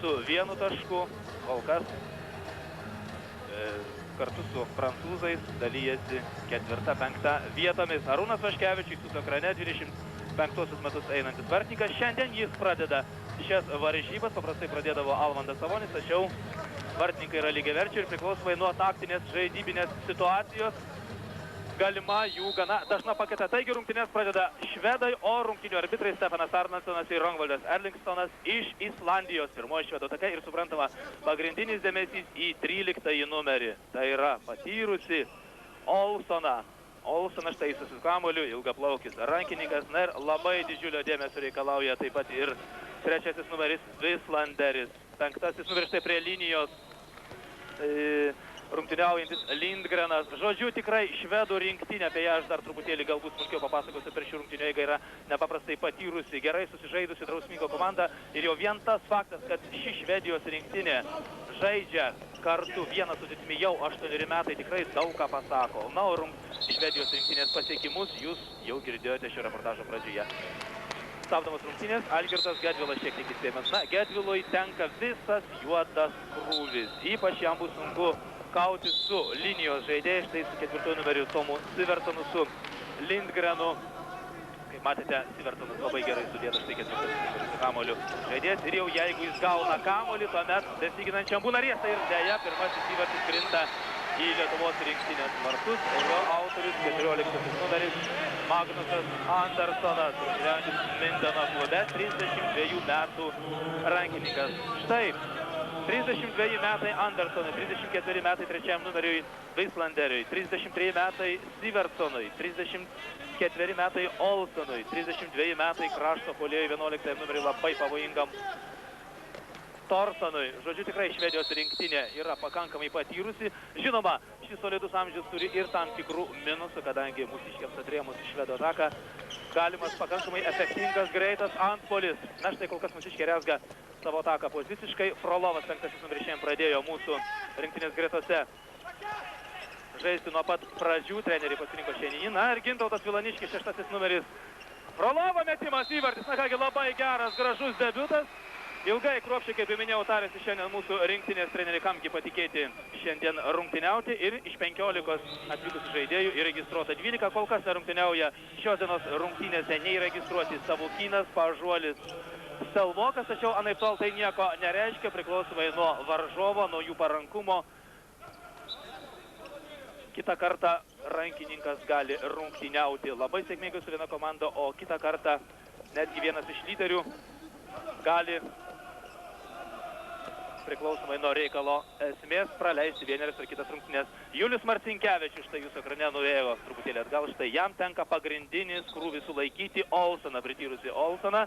su 1 tašku, kol kas kartu su prancūzais dalyjasi 4-5 vietomis. Arūnas Vaškevičius su ekrane 25 metus einantis vartininkas. Šiandien jis pradeda šias varžybas, paprastai pradėdavo Almandas Savonis, tačiau vartininkai yra lygiaverčiai ir priklausomai nuo taktinės žaidybinės situacijos galima jų gana dažna paketa. Taigi rungtynės pradeda švedai, o rungtynių arbitrai Stefanas Arnalsonas ir Rongvaldas Erlingstonas iš Islandijos. Pirmoji švedų ataka ir suprantama pagrindinis dėmesys į 13 numerį. Tai yra patyrusi Olsoną. Olsonas štai su kamuoliu, ilgaplaukis rankininkas. Na ir labai didžiulio dėmesio reikalauja taip pat ir 3 numeris Vislanderis. 5 numeris štai prie linijos rungtyniaujantis Lindgrenas. Žodžiu, tikrai švedų rinktinė, apie ją aš dar truputėlį galbūt smulkiau papasakosiu per šį rungtynių eigą, yra nepaprastai patyrusi, gerai susižaidusi drausmingo komanda. Ir jau vien tas faktas, kad ši Švedijos rinktinė žaidžia kartu vieną sudėtimi jau 8 metai, tikrai daug ką pasako. Na, o Švedijos rinktinės pasiekimus jūs jau girdėjote šio reportažo pradžioje. Stabdamas rungtynės, Algirdas Gedvilas šiek tiek įspėjimas. Na, Gedvilui tenka visas juodas krūvis. Ypač jam bus sunku kauti su linijos žaidėjais, štai su 4 numeriu Tomu Sivertonu, su Lindgrenu. Kaip matėte, Sivertonas labai gerai sudėtas, štai 4 numeriu su kamoliu žaidėjas. Ir jau jeigu jis gauna kamolį, tuomet besiginančiam būna riesta. Ir dėja, pirmasis įvartis krinta į Lietuvos rinktinės vartus. Jo autorius 14 numeris Magnusas Andersonas, rungtyniaujantis Mindeno klube, 32 metų rankininkas. Štai 32 metai Andersonui, 34 metai 3 numeriui Vislanderiui, 33 metai Sivertsonui, 34 metai Olsonui, 32 metai krašto puolėjui 11 numeriui labai pavojingam Torsonui. Žodžiu, tikrai Švedijos rinktinė yra pakankamai patyrusi. Žinoma, šis solidus amžius turi ir tam tikrų minusų, kadangi mūsiškiams atrėmus į švedų ataką galimas pakankamai efektingas greitas antpuolis. Na štai kol kas mūsiškiai rezga savo ataką poziciškai. Frolovas 5 numeris šiandien pradėjo mūsų rinktinės gretose žaisti nuo pat pradžių. Treneriai pasirinko šiandien. Na ir Gintautas Vilaniškis 6 numeris. Frolovo metimas įvartis. Na kągi, labai geras, gražus debiutas. Ilgai kruopščiai, kaip jau minėjau, tarėsi šiandien mūsų rinktinės treneriai, kamgi patikėti šiandien rungtyniauti. Ir iš 15 atvykusių žaidėjų įregistruota 12. Kol kas nerungtyniauja šios dienos rungtynėse neįregistruoti Savukynas, Pažuolis, Stelvokas, tačiau anaiptol tai nieko nereiškia, priklausomai nuo varžovo, nuo jų parankumo. Kitą kartą rankininkas gali rungtyniauti labai sėkmingai su viena komanda, o kitą kartą netgi vienas iš lyderių gali priklausomai nuo reikalo esmės praleisti vienerias ar kitas rungtynės. Julius Marcinkevičius, štai jūsų ekrane nuėjo truputėlį atgal, štai jam tenka pagrindinis krūvis sulaikyti Olsoną, prityrusi Olsoną.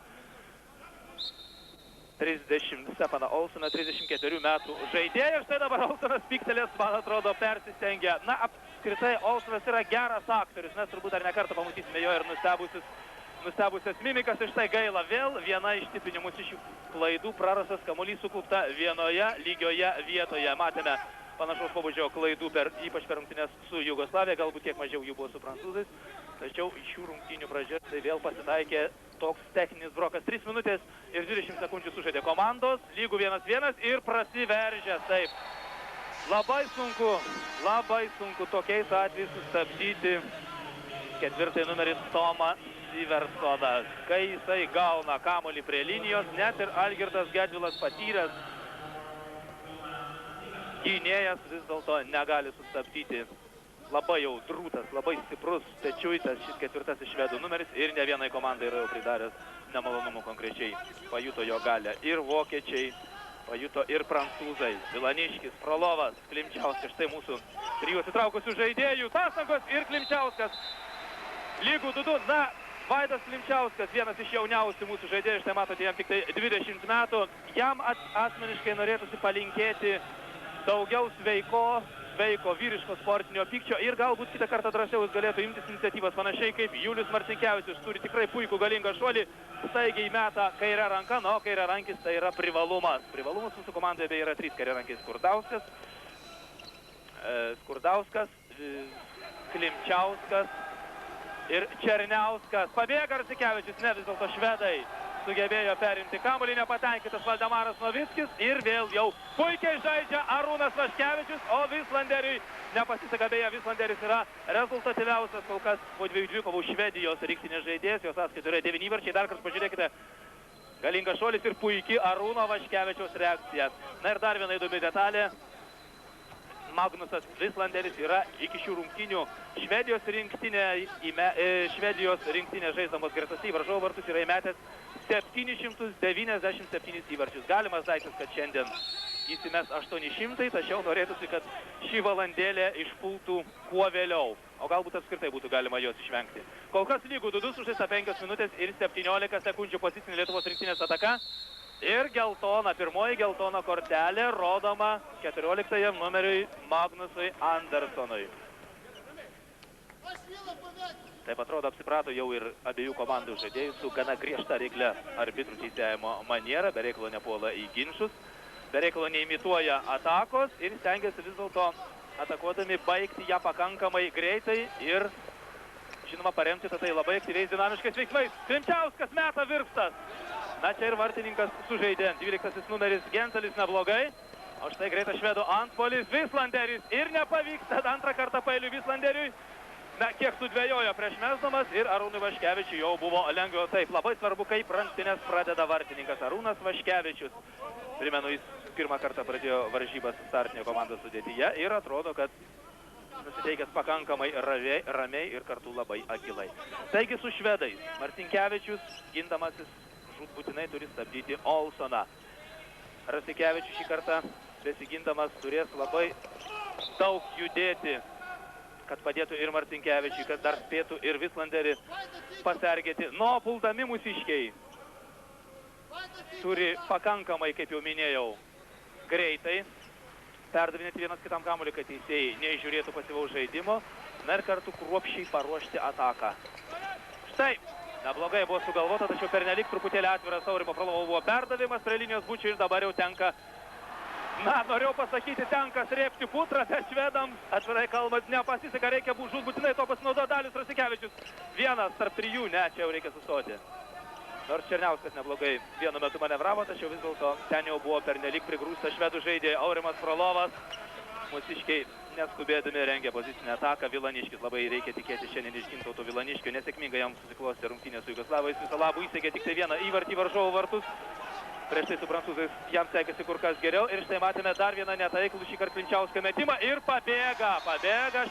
Stefaną Olsoną, 34 metų žaidėjas. Štai dabar Olsonas piktelės, man atrodo, persistengia. Na, apskritai, Olsonas yra geras aktorius, mes turbūt dar nekartą pamatysime jo ir nustebusias mimikas. Ir štai gaila vėl viena iš tipinių mūsiškių klaidų, prarastas kamuolys sukaupta vienoje lygioje vietoje. Matėme panašaus pobūdžio klaidų, ypač per rungtynes su Jugoslavija, galbūt kiek mažiau jų buvo su prancūzais. Tačiau šių rungtynių pradžioje tai vėl pasitaikė toks techninis brokas. 3 minutės ir 20 sekundžių sužaidė komandos, lygų 1-1 ir prasiveržė. Taip, labai sunku tokiais atvejais sustabdyti 4 numeris Tomą Sivertsonas. Kai jisai gauna kamuolį prie linijos, net ir Algirdas Gedvilas patyręs gynėjas vis dėlto negali sustabdyti. Labai jau drūtas, labai stiprus, pečiuitas šis 4 švedų numeris ir ne vienai komandai yra jau pridaręs nemalonumų konkrečiai. Pajuto jo galę ir vokiečiai, pajuto ir prancūzai. Vilaniškis, Frolovas, Klimčiauskas, štai mūsų 3 atsitraukusių žaidėjų pastangos ir Klimčiauskas. Lygų 2-2, na, Vaidas Klimčiauskas, vienas iš jauniausių mūsų žaidėjų, štai matote, jam tik tai 20 metų. Jam asmeniškai norėtųsi palinkėti daugiau sveiko vyriško sportinio pykčio ir galbūt kitą kartą drąsiau jis galėtų imtis iniciatyvas, panašiai kaip Julius Marcinkevičius, turi tikrai puikų galingą šuolį, staigiai meta kairę ranką, o kairė rankis tai yra privalumas. Privalumas mūsų komandoje beje yra 3 kairė rankiai: Skurdauskas, Klimčiauskas ir Černiauskas. Pabėga Arsikevičius, ne, vis dėlto švedai sugebėjo perimti kamuolį, nepatenkintas Valdemaras Novickis ir vėl jau puikiai žaidžia Arūnas Vaškevičius, o Vislanderiui nepasiseka, beje, Vislanderis yra rezultatyviausias kol kas po 2 dvikovų Švedijos rinktinės žaidėjas, jos sąskaitoje yra 9 įvarčiai, dar kartą pažiūrėkite, galingas šuolis ir puikiai Arūno Vaškevičiaus reakcija. Na ir dar viena įdomi detalė. Magnusas Vislanderis yra iki šių rungtynių Švedijos rinktinė žaisdamos gretose į varžovų vartus yra įmetęs 797 įvarčius. Galimas daiktas, kad šiandien įsimes 800, tačiau norėtųsi, kad šį valandėlę išpultų kuo vėliau. O galbūt apskritai būtų galima jos išvengti. Kol kas lygų 2 sužaista 5 minutės ir 17 sekundžių pozicinė Lietuvos rinktinės ataka. Ir geltona, pirmoji geltona kortelė rodoma 14 numeriui Magnusui Andersonui. Taip atrodo apsiprato jau ir abiejų komandų žaidėjų su gana griežta reiklia arbitrų teisėjimo maniera, be reikalo nepuola į ginčus, be reikalo neimituoja atakos ir stengiasi vis dėlto atakuodami baigti ją pakankamai greitai ir, žinoma, paremti tai labai aktyviais dinamiškais veiksmais. Klimčiauskas meta virpstas. Na, čia ir vartininkas sužaidė. 12 numeris Gencelis neblogai. O štai greitas švedų antpuolis Vislanderis. Ir nepavyksta antrą kartą pailiui Vislanderiui. Na, kiek sudvejojo prieš mesdamas ir Arūnui Vaškevičiui jau buvo lengviau. Taip, labai svarbu, kaip rungtynes pradeda vartininkas Arūnas Vaškevičius. Primenu, jis pirmą kartą pradėjo varžybas startinio komandos sudėtyje ir atrodo, kad nusiteikęs pakankamai ramiai ir kartu labai akilai. Taigi su švedais Marcinkevičius, gindamasis, žūtbūtinai turi stabdyti Olsoną. Rasikevičius šį kartą besigindamas turės labai daug judėti, kad padėtų ir Marcinkevičiui, kad dar spėtų ir Vislanderį pasergėti. Nu, puldami mūsiškiai turi pakankamai, kaip jau minėjau, greitai perdavinėti vienas kitam kamuolį, kad teisėjai neįžiūrėtų pasyvaus žaidimo, na ir kartu kruopščiai paruošti ataką. Štai, neblogai buvo sugalvota, tačiau pernelik truputėlį atviras Aurimo Frolovo buvo perdavimas prie linijos bučių ir dabar jau tenka, na, norėjau pasakyti, tenka srėpti putrą, bet švedams, atvirai kalbant, nepasiseka, reikia žūtbūtinai to pasinaudojo Dalius Rasikevičius. Vienas tarp 3, ne, čia jau reikia sustoti. Nors Černiauskas neblogai vienu metu manevravo, tačiau vis dėlto ten jau buvo pernelik prigrūsta švedų žaidėjai. Aurimas Frolovas, mūsiškiai neskubėdami rengia pozicinę ataką. Vilaniškis, labai reikia tikėti šiandien iš Gintauto Vilaniškio. Nesėkmingai jam susiklostė rungtynė su Jugoslavais. Viso labo įsteigė tik tai vieną įvartį varžovų vartus. Prieš tai su prancūzais jam sekėsi kur kas geriau. Ir štai matėme dar vieną netaiklų šį kartą Klinčiauską metimą. Ir pabėga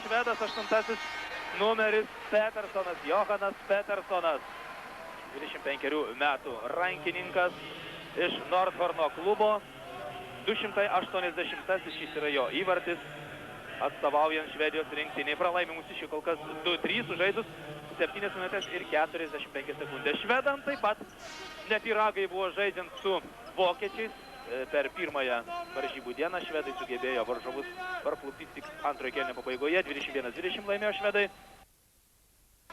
švedas 8 numeris Petersonas, Johanas Petersonas. 25 metų rankininkas iš Nordhorno klubo. 280 šis yra jo įvartis, atstovaujant Švedijos rinktinei. Pralaimimus iš jų kol kas 2-3, sužaidus 7 minutės ir 45 sekundės. Švedam taip pat nepyragai buvo žaidžiant su vokiečiais. Per pirmąją varžybų dieną švedai sugebėjo varžovus parklupdyti tik antrojo kėlinio pabaigoje. 21-20 laimėjo švedai.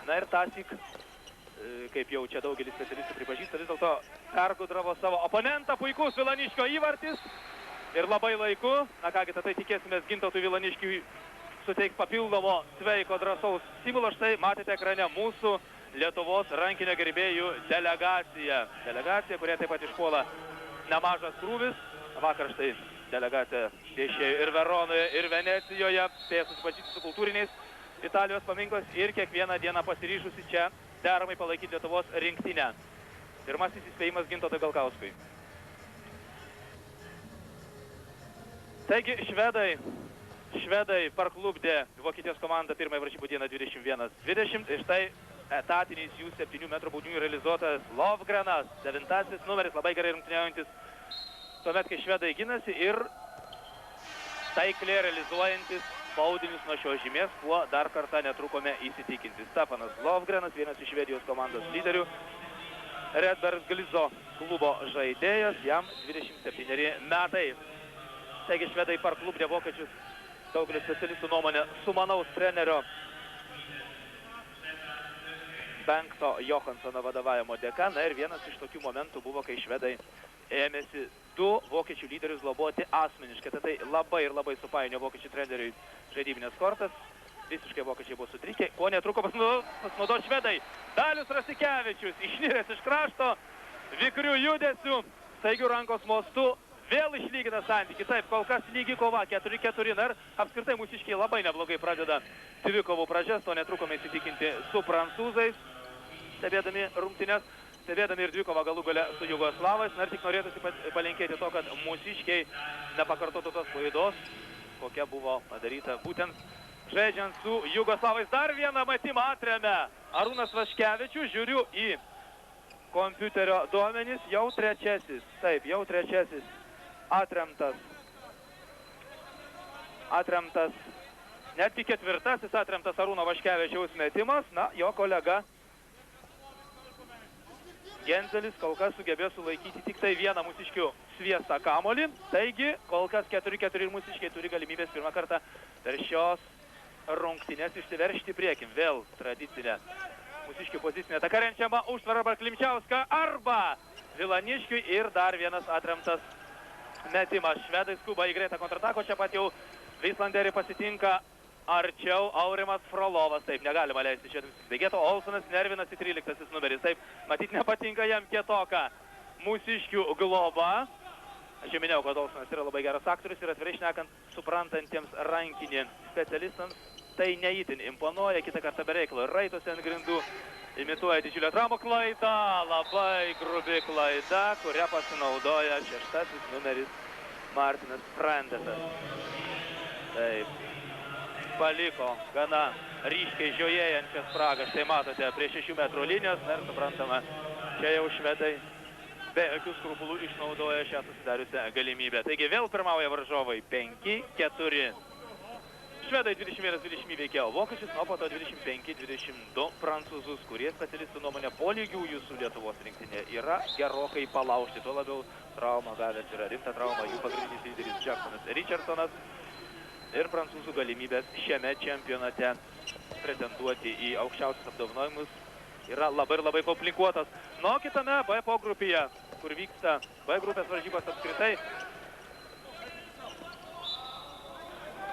Na ir tąsyk, kaip jau čia daugelis specialistų pripažįsta, vis dėlto pergudravo savo oponentą. Puikus Vilaniškio įvartis ir labai laiku. Na kągi, tai tikėsimės Gintautui Vilaniškiui suteiks papildomo sveiko drąsaus stimulo. Štai matėte ekrane mūsų Lietuvos rankinio gerbėjų delegacija. Delegacija, kurie taip pat išpuola nemažas krūvis. Vakar štai delegacija viešėjo ir Veronoje, ir Venecijoje. Spėjo susipažinti su kultūriniais Italijos paminklais ir kiekvieną dieną pasiryžusi čia deramai palaikyti Lietuvos rinktinę. Pirmasis įspėjimas Gintautui Galkauskui. Taigi švedai parklupdė Vokietijos komandą pirmąją varžybų dieną 21-20. Ir štai etatinis jų 7 metrų baudinių realizuotas Lovgrenas, 9 numeris, labai gerai rungtyniaujantis tuomet, kai švedai ginasi ir taikliai realizuojantis baudinius nuo šios žymės, kuo dar kartą netrukome įsitikinti. Stefanas Lovgrenas, vienas iš Švedijos komandos lyderių, Redbergs Glizo klubo žaidėjas, jam 27 metai. Taigi švedai parklupdė vokiečius, daugelis specialistų nuomonė, sumanaus trenerio Bengto Johanssono vadovavimo dėka. Na ir vienas iš tokių momentų buvo, kai švedai ėmėsi 2 vokiečių lyderius globoti asmeniškai. Tai labai ir labai supainio vokiečių treneriui žaidybinės kortas. Visiškai vokiečiai buvo sutrikę. Ko netruko pasinaudo švedai. Dalius Rasikevičius išniręs iš krašto. vikrių judesių, staigių rankos mostu, vėl išlygina santykį. Taip, kol kas lygi kova 4-4, ir apskritai mūsiškiai labai neblogai pradeda dvikovų pradžias, to netrukome įsitikinti su prancūzais, stebėdami rungtynes, stebėdami ir dvikovą galų gale su jugoslavais. Ir tik norėtųsi palinkėti to, kad mūsiškiai nepakartotų tos klaidos, kokia buvo padaryta būtent žaidžiant su jugoslavais. Dar vieną metimą atremia Arūnas Vaškevičius, žiūriu į kompiuterio duomenys, jau trečiasis, taip, jau trečiasis atremtas, netgi ketvirtasis atremtas Arūno Vaškevičiaus metimas. Na, jo kolega Genzelis kol kas sugebėjo sulaikyti tik tai vieną mūsiškių sviestą kamuolį. Taigi, kol kas 4-4 ir mūsiškiai turi galimybės pirmą kartą per šios rungtynės išsiveržti priekin. Vėl tradicinė mūsiškių pozicinė ataka, renčiama užtvara arba Klimčiauską arba Vilaniškiui ir dar vienas atremtas metimas. Švedai skuba į greitą kontratako, čia pat jau Vislanderį pasitinka arčiau Aurimas Frolovas. Taip, negalima leisti švedams bėgėto. Olsonas nervinasi 13 numeris. Taip, matyt, nepatinka jam kietoka mūsiškių globa. Aš jau minėjau, kad Olsonas yra labai geras aktorius ir atvirai šnekant suprantantiems rankinį specialistams tai neįtin imponuoja. Kitą kartą bereiklo raitosi ant grindų, imituoja didžiulę traumų klaidą, labai grubi klaida, kurią pasinaudoja 6 numeris Martinas Frandesas. Taip, paliko gana ryškiai žiojėjančią spragą. Štai matote, prie 6 metrų linijos, ir suprantama, čia jau švedai be jokių skrupulų išnaudoja šią susidariusią galimybę. Taigi vėl pirmauja varžovai 5-4. Švedai 21-20 įveikėjo vokiečius, o po to 25-22 prancūzus, kurie specialistų nuomonė po lygiųjų su Lietuvos rinktinė yra gerokai palaužti. Tuo labiau traumą gavęs yra rimta trauma jų pagrindinis lyderis Jacksonas Richardsonas. Ir prancūzų galimybės šiame čempionate pretenduoti į aukščiausius apdovanojimus yra labai ir labai komplikuotas. Nu, kitame B pogrupyje, kur vyksta B grupės varžybos apskritai,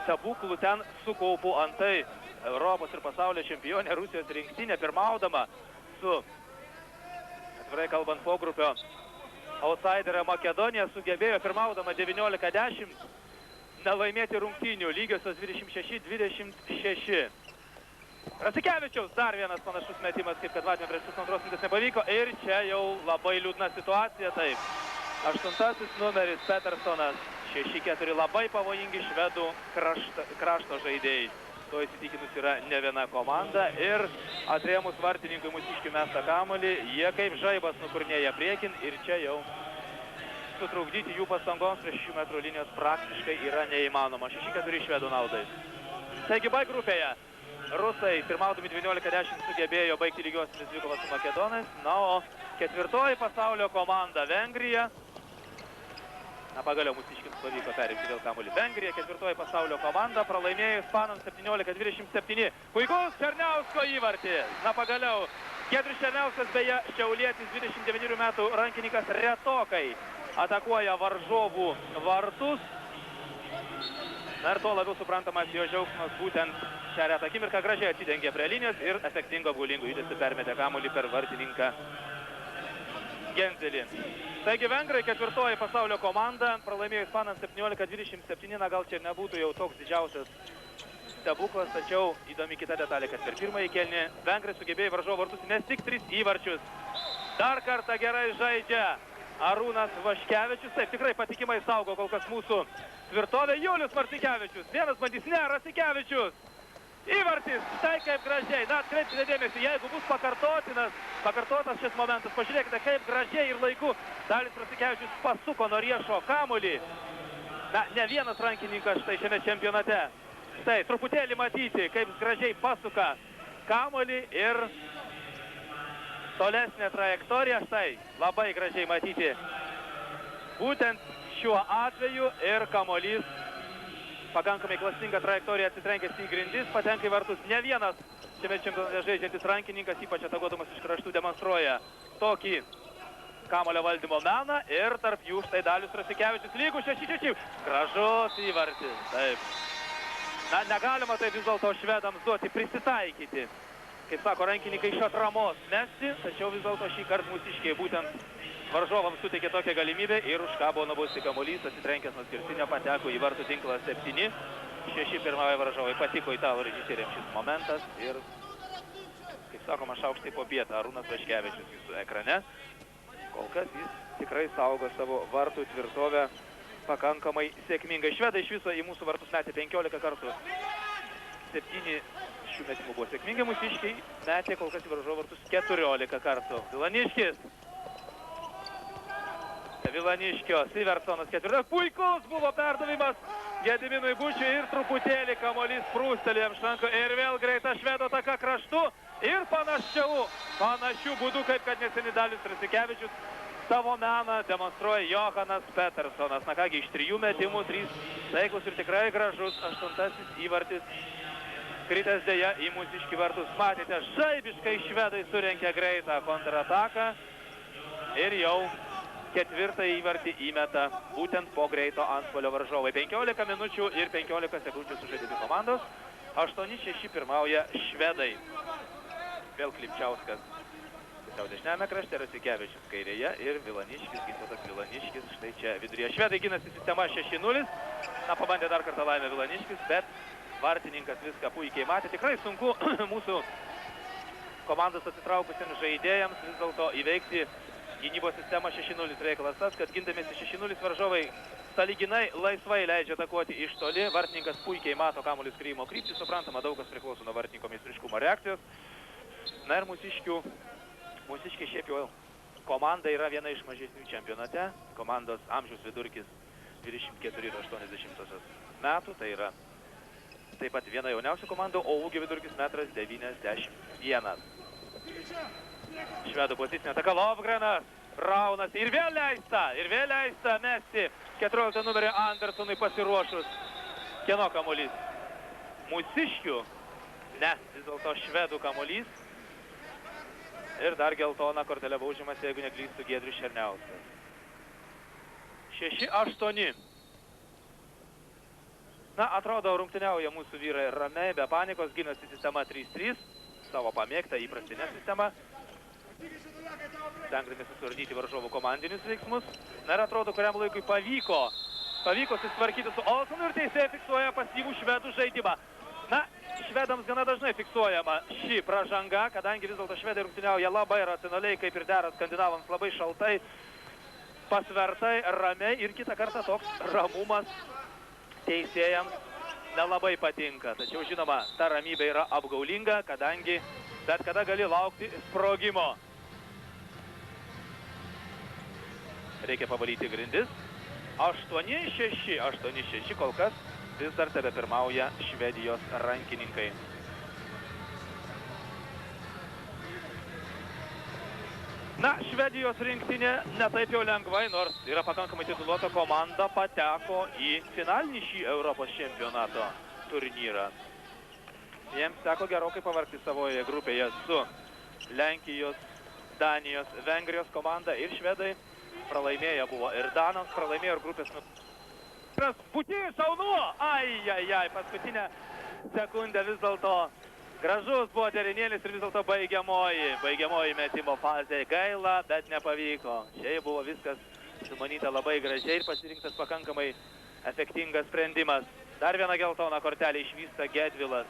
stebuklų ten sukaupu antai Europos ir pasaulio čempionė Rusijos rinktinė, pirmaudama su, atvirai kalbant, pogrupio outsiderė Makedonija, sugebėjo pirmaudama 19-10 nelaimėti rungtynių, lygiosios 26-26. Rasikevičiaus dar vienas panašus metimas, kaip kad matėme prieš pusantros minutės nepavyko, ir čia jau labai liūdna situacija. Taip, 8 numeris Petersonas, 6-4, labai pavojingi švedų krašto žaidėjai. To įsitikinus yra ne viena komanda ir atrėmus vartininkui mūsiškių mestą kamuolį, jie kaip žaibas nukurnėja priekin ir čia jau sutrukdyti jų pastangoms prie 6 metrų linijos praktiškai yra neįmanoma. 6-4 švedų naudai. Taigi B grupėje rusai pirmaudami 19-10 sugebėjo baigti lygiosiomis dvikovą su makedonais. Na, o ketvirtoji pasaulio komanda Vengrija. Na, pagaliau mūsiškiams pavyko perimti vėl kamuolį. Vengrija, ketvirtoji pasaulio komanda, pralaimėjo ispanams 17-27. Puikus Černiausko įvartis. Na, pagaliau. Giedrius Černiauskas, beje, šiaulietis 29 metų rankininkas, retokai atakuoja varžovų vartus. Na ir to labiau suprantamas jo džiaugsmas būtent šią retą akimirką gražiai atsidengė prie linijos ir efektingo apgaulingų judesių permetė kamuolį per vartininką Genzelį. Taigi vengrai, ketvirtoji pasaulio komanda, pralaimėjo ispanams 17-27, na gal čia nebūtų jau toks didžiausias stebuklas, tačiau įdomi kita detalė, kad per pirmąjį kėlinį vengrai sugebėjo varžovų vartus nes tik 3 įvarčius. Dar kartą gerai žaidžia Arūnas Vaškevičius, taip tikrai patikimai saugo kol kas mūsų tvirtovė. Julius Marcikevičius, vienas bandys, ne, Rasikevičius. Įvartis, štai kaip gražiai. Na, atkreipkite dėmesį, jeigu bus pakartotas šis momentas, pažiūrėkite, kaip gražiai ir laiku Dalius Rasikevičius pasuko nuo riešo kamuolį. Na, ne vienas rankininkas štai šiame čempionate. Štai, truputėlį matyti, kaip gražiai pasuka kamuolį ir tolesnė trajektorija, štai, labai gražiai matyti. Būtent šiuo atveju ir kamuolys pakankamai klastinga trajektorija atsitrenkęs į grindis, patenka į vartus. Ne vienas šiame čempionate žaidžiantis rankininkas, ypač atakuodamas iš kraštų, demonstruoja tokį kamuolio valdymo meną ir tarp jų štai Dalius Rasikevičius lygų 6-6. Gražus įvartis, taip. Na, negalima tai vis dėlto švedams duoti prisitaikyti. Kaip sako rankininkai, iš atramos mesti, tačiau vis dėlto šį kartą mūsiškiai būtent varžovams suteikė tokią galimybę ir užkabo nubausti kamuolys, atsitrenkęs nuo skirtinio, pateko į vartų tinklą 7. 6 pirmauja varžovai, patiko italų režisieriams šis momentas ir, kaip sakoma, šaukštai po pietą. Arūnas Vaškevičius jūsų ekrane. Kol kas jis tikrai saugo savo vartų tvirtovę pakankamai sėkmingai. Švedai iš viso į mūsų vartus metė 15 kartų. 7 šių metimų buvo sėkmingai, mūsiškiai metė kol kas į varžovų vartus 14 kartų. Vilaniškio, Siversonas ketvirtas, puikus buvo perdavimas Gediminui Bučiui ir truputėlį kamuolys prūstelė ant šanko ir vėl greita švedo ataka kraštu ir panašių būdų, kaip kad neseniai Dalius Rasikevičius savo meną demonstruoja Johanas Petersonas. Na kągi, iš 3 metimų 3 taiklus ir tikrai gražus 8 įvartis. Kritęs dėja į mūsiškį vartus. Matėte, žaibiškai švedai surenkė greitą kontrataką ir jau 4 įvartį įmeta būtent po greito antpuolio varžovai. 15 minučių ir 15 sekundžių sužaidė komandos. 8-6 pirmauja švedai. Vėl Klipčiauskas pusiau dešiniame krašte, Rasikevičius kairėje ir Vilaniškis, Gintautas Vilaniškis štai čia viduryje. Švedai ginasi sistema 6-0. Na, pabandė dar kartą laimę Vilaniškis, bet vartininkas viską puikiai matė. Tikrai sunku mūsų komandos atsitraukusiems žaidėjams vis dėlto įveikti gynybos sistema 6-0 reikalas tas, kad gindamėsi 6-0 varžovai sąlyginai laisvai leidžia atakuoti iš toli. Vartininkas puikiai mato kamuolio skriejimo kryptį, suprantama, daug kas priklauso nuo vartininko meistriškumo reakcijos. Na ir mūsiškiai šiaip jau komanda yra viena iš mažesnių čempionate. Komandos amžiaus vidurkis 24 ir 80 metų, tai yra taip pat viena jauniausių komandų, o ūgio vidurkis 1,91 m. Švedų pozicinė ataka, Lovgrenas raunasi ir vėl leista mesti 14 numerį Andersonui pasiruošus. Kieno kamuolys? Mūsiškių? Ne, vis dėlto švedų kamuolys. Ir dar geltona kortelė baudžiamas, jeigu neklystų, Giedrius Černiauskas. 6-8. Na, atrodo, rungtyniauja mūsų vyrai ramiai, be panikos, ginasi sistema 3-3, savo pamėgtą įprastinę sistemą, stengdamėsi suardyti varžovų komandinius veiksmus. Na ir atrodo, kuriam laikui pavyko susitvarkyti su Olsonu ir teisėja fiksuoja pasyvų švedų žaidimą. Na, švedams gana dažnai fiksuojama ši pražanga, kadangi vis dėlto švedai rungtyniauja labai racionaliai, kaip ir dera skandinavams, labai šaltai, pasvertai, ramiai ir kitą kartą toks ramumas teisėjams nelabai patinka. Tačiau, žinoma, ta ramybė yra apgaulinga, kadangi bet kada gali laukti sprogimo. Reikia pavalyti grindis. 8-6 kol kas vis dar tebe pirmauja Švedijos rankininkai. Na, Švedijos rinktinė netaip jau lengvai, nors yra pakankamai tituluota komanda, pateko į finalinį šį Europos čempionato turnyrą. Jiems teko gerokai pavargti savoje grupėje su Lenkijos, Danijos, Vengrijos komanda ir švedai. Pralaimėję buvo ir Danas, pralaimėjo ir grupės Būtys, šaunu! Ai, paskutinę sekundę vis dėlto gražus buvo derinėlis ir vis dėlto baigiamoji metimo fazė. Gaila, bet nepavyko. Šiaip buvo viskas sumanyta labai gražiai ir pasirinktas pakankamai efektingas sprendimas. Dar viena geltona kortelė išvysta Gedvilas.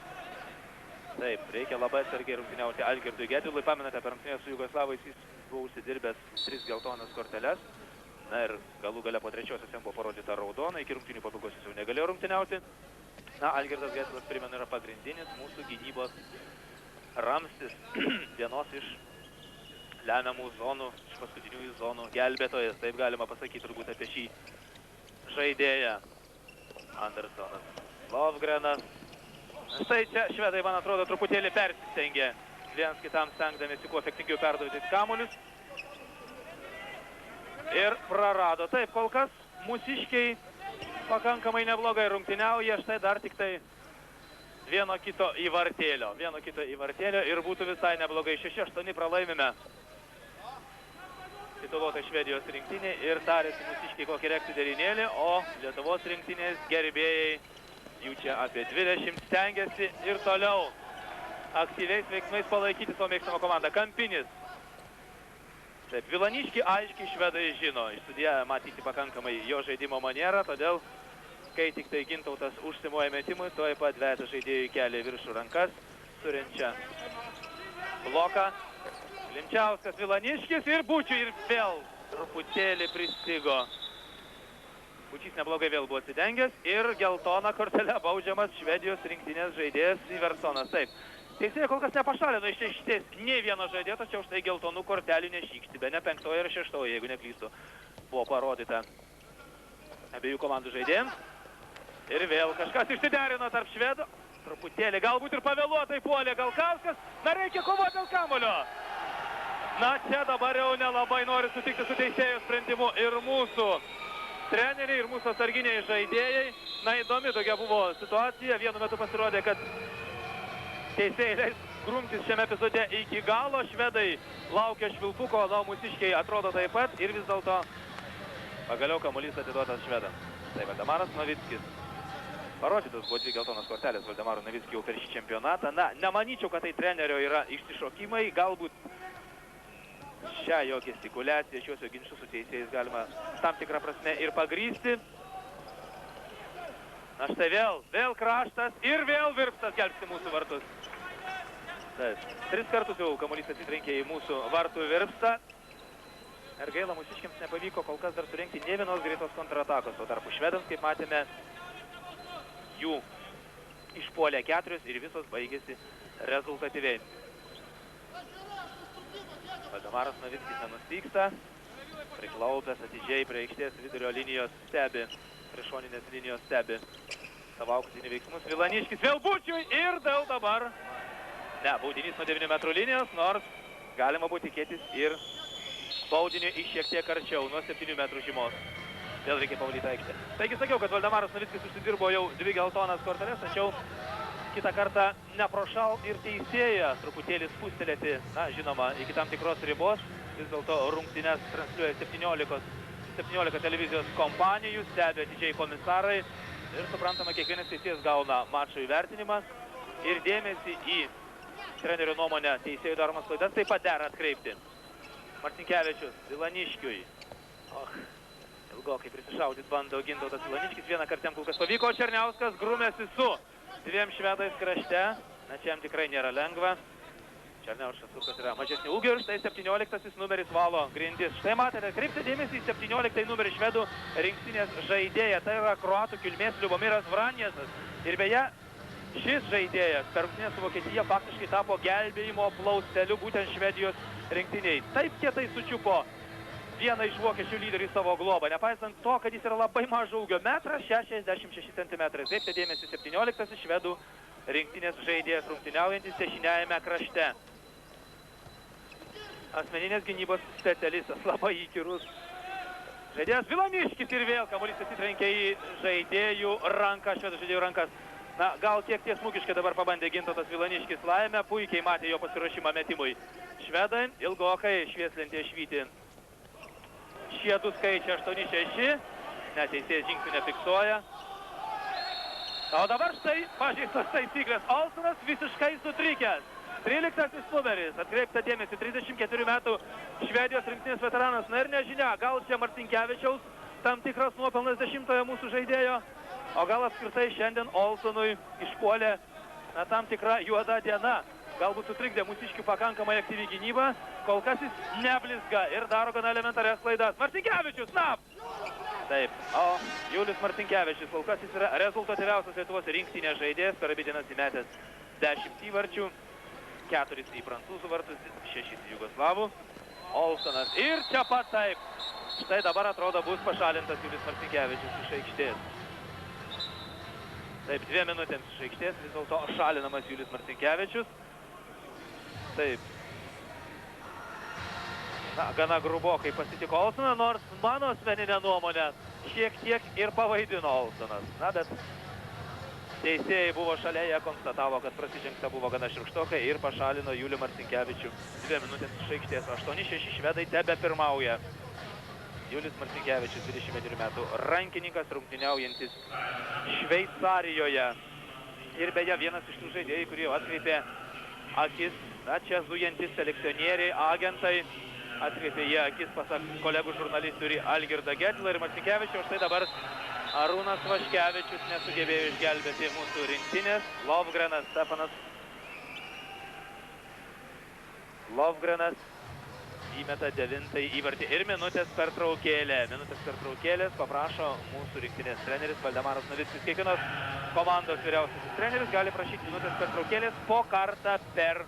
Taip, reikia labai atsargiai rungtyniauti Algirdui Gedvilui. Pamenate, per rungtynę su Jugoslavais jis buvo užsidirbęs 3 geltonas korteles. Na ir galų gale po trečiosios jam buvo parodyta raudona. Iki rungtynių pabaigos jis jau negalėjo rungtyniauti. Na, Algirdas Gedvilas, primenu, yra pagrindinis mūsų gynybos ramstis. Vienos iš lemiamų zonų, iš paskutiniųjų zonų gelbėtojas. Taip galima pasakyti turbūt apie šį žaidėją. Andersonas, Lovgrenas. Štai čia švedai, man atrodo, truputėlį persistengė viens kitam stengdamėsi kuo efektingiau perduoti kamuolius. Ir prarado. Taip, kol kas mūsiškiai pakankamai neblogai rungtyniauja. Štai dar tik tai vieno kito įvartėlio ir būtų visai neblogai. 6-8 pralaimime tituluotą Švedijos rinktinį ir tarėsi mūsiškiai kokį rektų derinėlį, o Lietuvos rinktinės gerbėjai jų čia apie 20 stengiasi ir toliau aktyviais veiksmais palaikyti savo mėgstamą komandą. Kampinis Taip, Vilaniškį aiškiai švedai žino, išstudija matyti pakankamai jo žaidimo manierą, todėl, kai tik tai Gintautas užsimuoja metimui, tuoj pat dvejas žaidėjų kelia viršų rankas, surenčia bloką. Klimčiauskas, Vilaniškis ir Bučiui ir vėl truputėlį pristigo. Bučys neblogai vėl buvo atsidengęs ir geltona kortelė baudžiamas Švedijos rinktinės žaidėjas Iversonas. Taip. Teisėjai kol kas nepašalino iš aikštės nei vieno žaidėjo, tačiau štai geltonų kortelių nešykšti, be ne 5 ir 6, jeigu neklystu, buvo parodyta abiejų komandų žaidėjams. Ir vėl kažkas išsiderino tarp švedų, truputėlį galbūt ir pavėluotai puolė Galkauskas, na reikia kovoti dėl kamulio. Na čia dabar jau nelabai nori sutikti su teisėjų sprendimu ir mūsų treneriai, ir mūsų atsarginiai žaidėjai. Na įdomi tokia buvo situacija, vienu metu pasirodė, kad teisėjai leis grumtis šiame epizode iki galo, švedai laukia švilpuko, na mūsiškiai atrodo taip pat ir vis dėlto pagaliau kamuolys atiduotas švedams. Tai Valdemaras Novickis. Parodytos buvo 2 geltonos kortelės Valdemarui Novickiui jau per šį čempionatą. Na, nemanyčiau, kad tai trenerio yra išsišokimai, galbūt šią jo gestikuliaciją, šios jo ginčius su teisėjais galima tam tikrą prasme ir pagrysti. Na štai vėl kraštas ir vėl Virpstas gelbsti mūsų vartus. Taip, 3 kartus jau kamuolys atsitrenkė į mūsų vartų Virpstą. Ir gaila, mūsiškiams nepavyko kol kas dar surengti nė vienos greitos kontratakos. O tarpu švedams, kaip matėme, jų išpuolė 4 ir visos baigėsi rezultatyviai. Valdemaras Novickis nenustyksta, priklaupęs atidžiai prie aikštės vidurio linijos stebi, prie šoninės linijos stebi savo auksinį veiksmus. Vilaniškis vėl Bučiui ir dėl dabar ne, baudinys nuo 9 metrų linijos, nors galima buvo tikėtis ir baudinio iš šiek tiek arčiau, nuo 7 metrų žymos. Vėl reikia pavalyti aikštę. Taigi sakiau, kad Valdemaras Novickis užsidirbo jau 2 geltonas korteles, tačiau kitą kartą neprošal ir teisėja truputėlį spustelėti, na, žinoma, iki tam tikros ribos. Vis dėlto rungtynes transliuoja 17 televizijos kompanijų, stebi atidžiai komisarai ir suprantama, kiekvienas teisėjas gauna mačo įvertinimą ir dėmesį į trenerio nuomonę teisėjų daromas klaidas taip pat dera atkreipti. Marcinkevičius Vilaniškiui. Ilgokai prisišaudyt bando Gintautas Vilaniškis, vieną kartą jam kol kas pavyko, Černiauskas grūmėsi su 2 švedais krašte, na čia jam tikrai nėra lengva. Černiauskas kol kas yra mažesnį ūgį ir štai 17 numeris valo grindis. Štai matėte, kreipti dėmesį į 17 numerį švedų rinktinės žaidėją, tai yra kroatų kilmės Liubomiras Vranjesas. Ir beje, šis žaidėjas per rungtynes su Vokietija faktiškai tapo gelbėjimo plausteliu būtent Švedijos rinktiniai. Taip kietai sučiupo vieną iš vokiečių lyderių į savo globą, nepaisant to, kad jis yra labai mažo ūgio, 1,66 cm. Kreipti dėmesį 17 švedų rinktinės žaidėjas rungtyniaujantis dešiniajame krašte. Asmeninės gynybos specialistas, labai įkyrus žaidėjas Vilaniškis ir vėl kamuolys atsitrenkė į žaidėjų ranką, švedų žaidėjų rankas. Na, gal kiek tiesmukiškai dabar pabandė Gintautas Vilaniškis laimę, puikiai matė jo pasiruošimą metimui. Švedai ilgokai švieslentė švyti. Šie 2 skaičiai 8-6, neteisėjas žingsnių nefiksuoja. O dabar štai pažeistos taisyklės. Olsonas visiškai sutrikęs. 13 numeris, atkreipta dėmesį, 34 metų Švedijos rinktinės veteranas. Na ir nežinia, gal čia Marcinkevičiaus tam tikras nuopelnas 10-ojo mūsų žaidėjo, o gal apskritai šiandien Olsonui išpuolė tam tikra juoda diena. Galbūt sutrikdė mūsiškių pakankamai aktyvi gynyba, kol kas jis neblizga ir daro gana elementarias klaidas. Marcinkevičius, na! Taip, o Julius Marcinkevičius, kol kas jis yra rezultatyviausias Lietuvos rinktinės žaidėjas, per abi dienas įmetęs 10 įvarčių, 4 į prancūzų vartus, 6 į jugoslavų. Olsonas ir čia pat taip. Štai dabar atrodo bus pašalintas Julius Marcinkevičius iš aikštės. Taip, 2 minutėms iš aikštės, vis dėlto šalinamas Julius Marcinkevičius. Taip. Na, gana grubokai pasitiko Olsoną, nors mano asmeninė nuomonė šiek tiek ir pavaidino Olsonas. Na, bet teisėjai buvo šalia, jie konstatavo, kad prasižengta buvo gana šiurkštokai ir pašalino Julių Marcinkevičių 2 minutės iš aikštės. 8-6 švedai tebe pirmauja. Julius Marcinkevičius, 21 metų rankininkas, rungtyniaujantis Šveicarijoje. Ir beje, vienas iš tų žaidėjų, kurie atkreipė akis, na, čia zujantis selekcionieriai, agentai, atkreipė jie akis, pasak kolegų žurnalistų, ir Algirdą Getlą ir Macikevičių. Štai dabar Arūnas Vaškevičius nesugebėjo išgelbėti mūsų rinktinės. Stefanas Lovgrenas įmeta 9 įvartį ir minutės pertraukėlė. Minutės pertraukėlės paprašo mūsų rinktinės treneris Valdemaras Novickis. Kiekvienos komandos vyriausiasis treneris gali prašyti minutės pertraukėlės po kartą per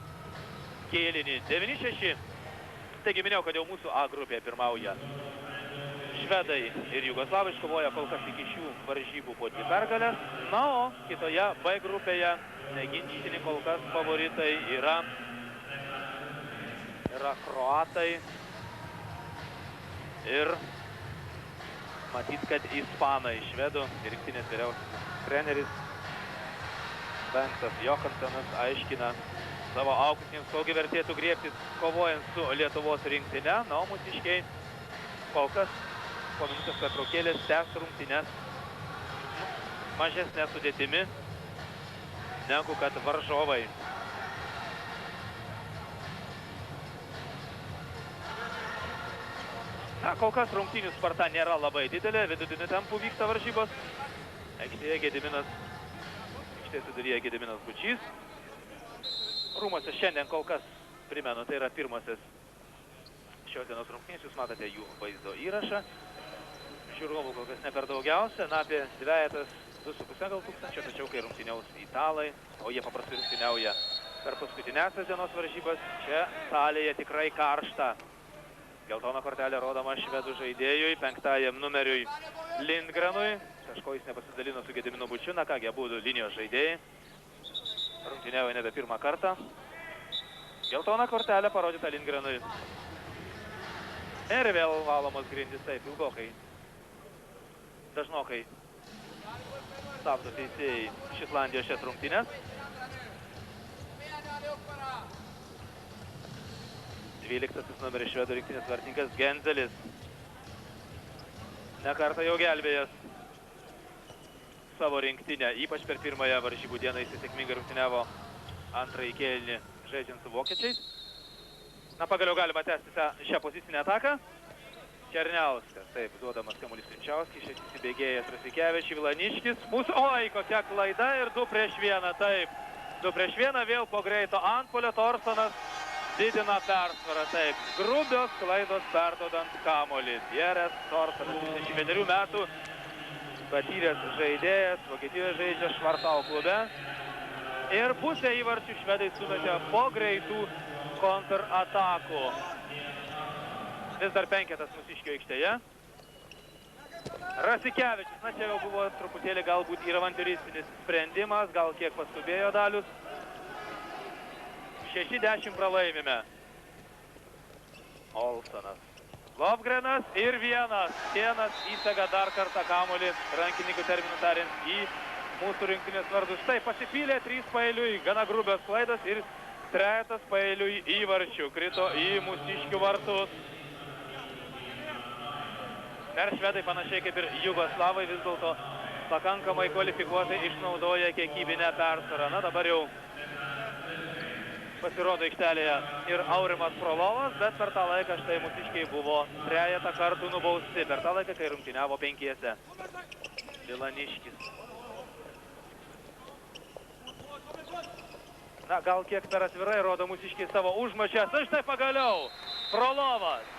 kėlinį. 9-6. Taigi minėjau, kad jau mūsų A grupėje pirmauja švedai ir jugoslavai, iškovoja kol kas iki šių varžybų po 2 pergalės. Na, o kitoje B grupėje neginčytini kol kas favoritai yra kroatai ir matyt, kad ispanai. Švedų rinktinės vyriausiasis treneris Bentas Johansonas aiškina savo auklėtiniams, kogi vertėtų griebtis kovojant su Lietuvos rinktinė. Na, o mūsiškiai kol kas po minutės pertraukėlės tęs rungtynes mažesnė sudėtimi negu kad varžovai. Na, kol kas rungtynių sparta nėra labai didelė, vidutiniu tempu vyksta varžybos. Aikštėje viduryje Gediminas Bučys. Rūmuose šiandien kol kas, primenu, tai yra pirmasis šios dienos rungtynės, jūs matote jų vaizdo įrašą. Žiūrovų kol kas ne per daugiausia, na, apie 2,5 gal tūkstančio, tačiau kai rungtyniaus italai, o jie paprastai rungtyniauja per paskutinėsias dienos varžybas, čia salėje tikrai karšta. Geltona kortelė rodoma švedų žaidėjui, 5 numeriui Lindgrenui. Kažko jis nepasidalino su Gediminu Bučiu, na kągi, abudu linijos žaidėjai. Rungtyniauja nebe pirmą kartą. Geltona kortelė parodyta Lindgrenui. Ir vėl valomos grindys, taip, ilgokai. Dažnokai stabdo teisėjai iš Islandijos šias rungtynės. 12 numeris švedų rinktinės vartininkas Genzelis. Ne kartą jau gelbėjęs savo rinktinę, ypač per pirmąją varžybų dieną jis sėkmingai rungtyniavo antrąjį kėlinį žaidžiant su vokiečiais. Na, pagaliau galima tęsti šią pozicinę ataką. Černiauskas, taip, duodamas kamuolys Klimčiauskis, šis įsibėgėjęs Rasikevičius, Vilaniškis. Oi, kokia klaida ir 2-1, taip. 2-1 vėl po greito antpuolio Torsonas didina persvarą, taip. Grubios klaidos perdodant kamuolį. Pieras Torsonas, 21 metų, patyręs žaidėjas, Vokietijoje žaidžia Švartau klube. Ir pusę įvarčių švedai sumetė po greitų kontratakų. Vis dar 5 mūsiškių aikštėje. Rasikevičius, na čia jau buvo truputėlį galbūt ir avantiūristinis sprendimas, gal kiek paskubėjo Dalius. 6-10 pralaimime. Olsonas. Lovgrenas ir vienas įsega dar kartą kamuolį, rankininkų terminų tariant, į mūsų rinktinės vardus. Štai pasipylė 3 paeiliui, gana grubios klaidos ir 3 paeiliui įvarčių krito į mūsiškių vartus. Ir švedai panašiai kaip ir jugoslavai vis dėlto pakankamai kvalifikuotai išnaudoja kiekybinę persvarą. Na, dabar jau pasirodo aikštelėje ir Aurimas Frolovas, bet per tą laiką štai mūsiškiai buvo 3 kartų nubausti. Per tą laiką, kai rungtyniavo 5. Vilaniškis. Na, gal kiek per atvirai rodo mūsiškiai savo užmačias. Ir štai pagaliau Frolovas.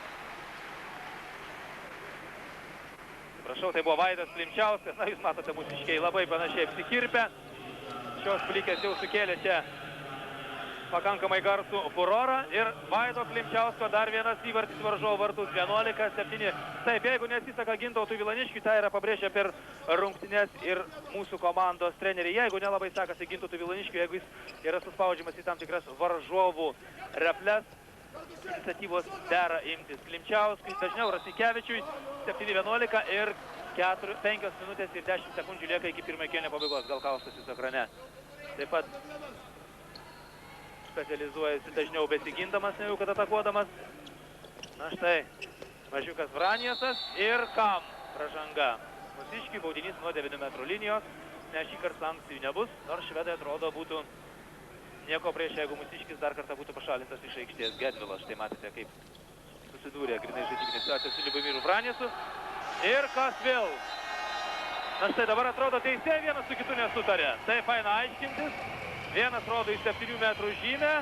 Prašau, tai buvo Vaidas Klimčiauskas. Na, jūs matote, mūsiškiai labai panašiai apsikirpę. Šios plikės jau sukėlė čia pakankamai garsų furorą. Ir Vaido Klimčiausko dar vienas įvartis varžovų vartus, 11-7. Taip, jeigu nesiseka Gintautui Vilaniškiui, tai yra pabrėžę per rungtynes ir mūsų komandos treneriai. Jeigu nelabai sekasi Gintautui Vilaniškiui, jeigu jis yra suspaudžiamas į tam tikras varžovų reples, iniciatyvos dera imtis Klimčiauskui, dažniau Rasikevičiui, 7-11 ir 5 minutės ir 10 sekundžių lieka iki pirmojo kėlinio pabaigos. Gal kaustas jūsų ekrane. Taip pat specializuojasi dažniau besigindamas, negu kad atakuodamas. Na štai, mažiukas Vraniesas ir kam pražanga. Mūsiškiui baudinys nuo 9 metrų linijos, nes šį kartą sankcijų nebus, nors švedai atrodo būtų nieko prieš, jeigu mūsiškis dar kartą būtų pašalintas iš aikštės. Gedvilas, štai matėte, kaip susidūrė grinai žaidybinė situacija su Liubomiru Vraniesu. Ir kas vėl? Na štai dabar atrodo teisėjai vienas su kitu nesutarė. Taip eina aiškintis. Vienas rodo į 7 metrų žymę,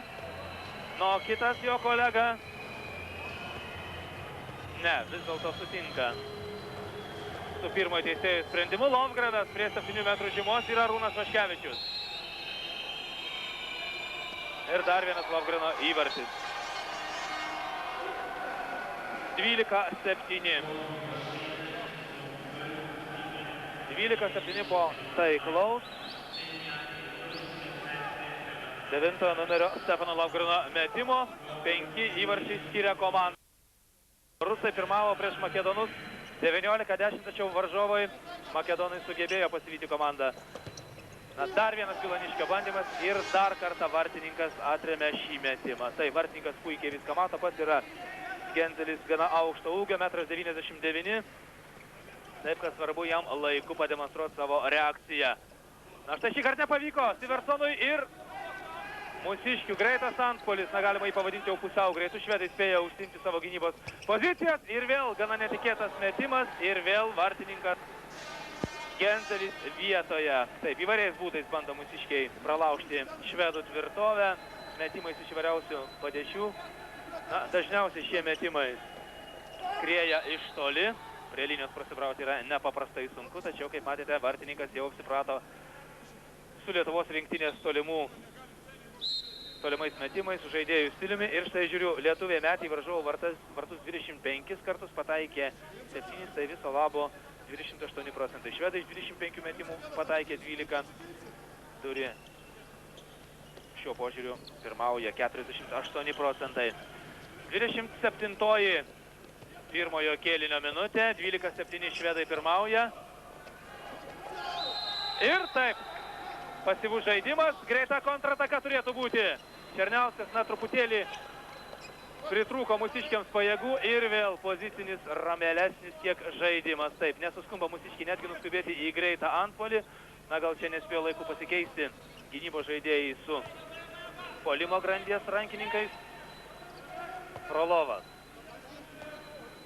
o kitas jo kolega ne, vis dėlto sutinka su pirmojo teisėjų sprendimu. Lovgradas prie 7 metrų žymos yra Arūnas Vaškevičius. Ir dar vienas Lovgrado įvartis. 12-7. 12-7 po taiklaus. 9 numerio Stefano Lovgrado metimo. 5 įvarčiai skiria komandą. Rusai pirmavo prieš makedonus 19-10, tačiau varžovai makedonai sugebėjo pasivyti komandą. Na, dar vienas Vilaniškio bandymas ir dar kartą vartininkas atremė šį metimą. Tai vartininkas puikiai viską mato, pats yra Genzelis gana aukšto ūgio, 1,99 m. Taip, kad svarbu jam laiku pademonstruoti savo reakciją. Na, štai šį kartą nepavyko Siversonui ir Mūsiškių greitas antpuolis, na, galima jį pavadinti jau pusiau greitų. Švedai spėjo užsiimti savo gynybos pozicijas ir vėl gana netikėtas metimas ir vėl vartininkas Genzelis vietoje. Taip, įvairiais būdais bando mūsiškiai pralaužti švedų tvirtovę, metimais iš įvairiausių padėčių. Na, dažniausiai šie metimai skrieja iš toli. Prie linijos prasibrauti yra nepaprastai sunku, tačiau, kaip matėte, vartininkas jau apsiprato su Lietuvos rinktinės tolimais metimais, su žaidėjų stiliumi. Ir štai žiūriu, lietuviai metė į varžovų vartus 25 kartus, pataikė 7, tai viso labo 28%. Švedai iš 25 metimų pataikė 12, turi šiuo požiūriu pirmauja 48%. 27-oji pirmojo kėlinio minutė, 12-7 švedai pirmauja. Ir taip, pasyvus žaidimas, greita kontrataka turėtų būti. Černiauskas, na, truputėlį pritrūko mūsiškiams pajėgų ir vėl pozicinis ramelesnis kiek žaidimas. Taip, nesuskumba mūsiškiai netgi nuskubėti į greitą antpuolį. Na, gal čia nespėjo laiku pasikeisti gynybos žaidėjai su puolimo grandies rankininkais. Frolovas.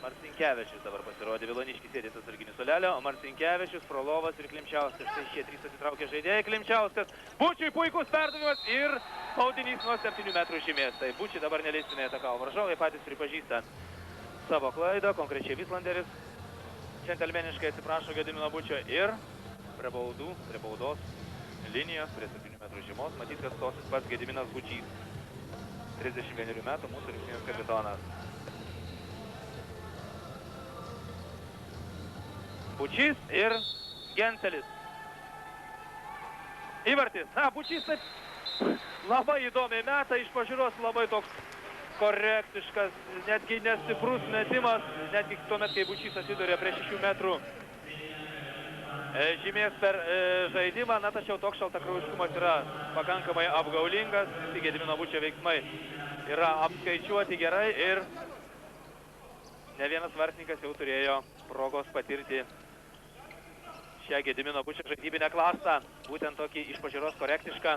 Marcinkevičius dabar pasirodė, Vilaniškis sėdė atsarginių suolelio, o Marcinkevičius, Frolovas ir Klimčiauskas. Štai šie 3 atitraukė žaidėjai. Klimčiauskas, Bučiui puikus perdavimas ir spaudinys nuo 7 metrų žymės. Tai Bučiui dabar neleistinai atakavo varžovai, patys pripažįsta savo klaidą, konkrečiai Vislanderis džentelmeniškai atsiprašo Gedimino Bučio ir prie baudos linijos, prie 7 metrų žymos, matys, kad stosis pats Gediminas Bučys, 31 metų, mūsų rinktinės kapitonas. Bučys ir Genzelis. Įvartis. Na, Bučys taip labai įdomiai meta, iš pažiūros labai toks korektiškas, netgi nestiprus metimas, netgi tuomet, kai Bučys atsidūrė prie 6 metrų žymės per žaidimą. Na, tačiau toks šaltakraujiškumas yra pakankamai apgaulingas, visi Gedimino Bučio veiksmai yra apskaičiuoti gerai ir ne vienas vartininkas jau turėjo progos patirti šią Gedimino Bučio žaidybinę klasą, būtent tokį iš pažiūros korektišką,